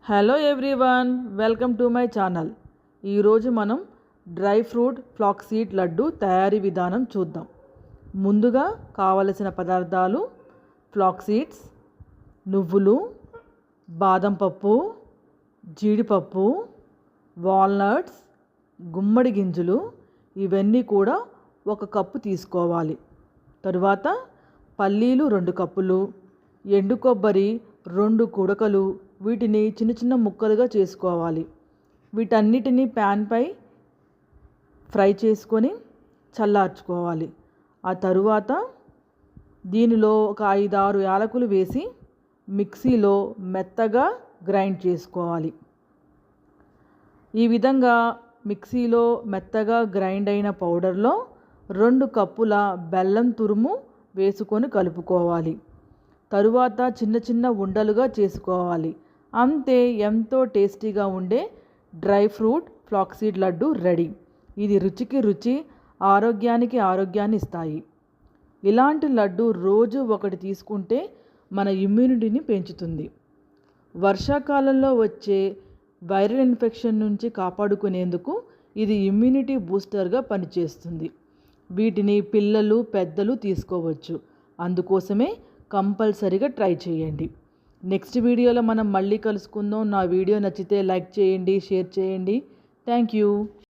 Hello everyone, welcome to my channel. ఈరోజు మనం dry fruit flax seed laddu తయారీ విధానం చూద్దాం. ముందుగా కావలసిన పదార్థాలు: ఫ్లాక్స్ సీడ్స్, నువ్వులు, బాదం పప్పు, జీడిపప్పు, వాల్నట్స్, గుమ్మడి గింజలు. ఇవన్నీ కూడా 1 కప్పు తీసుకోవాలి. తరువాత పల్లీలు 2 కప్పులు, ఎండు కొబ్బరి 2 కుడకలు. వీటిని చిన్న చిన్న ముక్కలుగా చేసుకోవాలి. వీటన్నిటిని ప్యాన్పై ఫ్రై చేసుకొని చల్లార్చుకోవాలి. ఆ తరువాత దీనిలో ఒక 5-6 యాలకులు వేసి మిక్సీలో మెత్తగా గ్రైండ్ చేసుకోవాలి. ఈ విధంగా మిక్సీలో మెత్తగా గ్రైండ్ అయిన పౌడర్లో 2 కప్పుల బెల్లం తురుము వేసుకొని కలుపుకోవాలి. తరువాత చిన్న చిన్న ఉండలుగా చేసుకోవాలి. అంతే, ఎంతో టేస్టీగా ఉండే dry fruit flax seed laddu ready. ఇది రుచికి రుచి, ఆరోగ్యానికి ఆరోగ్యాన్ని ఇస్తాయి. ఇలాంటి లడ్డు రోజు 1 తీసుకుంటే మన ఇమ్యూనిటీని పెంచుతుంది. వర్షాకాలంలో వచ్చే వైరల్ ఇన్ఫెక్షన్ నుంచి కాపాడుకునేందుకు ఇది ఇమ్యూనిటీ బూస్టర్గా పనిచేస్తుంది. వీటిని పిల్లలు, పెద్దలు తీసుకోవచ్చు. అందుకోసమే కంపల్సరీగా ట్రై చేయండి. నెక్స్ట్ వీడియోలో మనం మళ్ళీ కలుసుకుందాం. నా వీడియో నచ్చితే లైక్ చేయండి, షేర్ చేయండి. Thank you.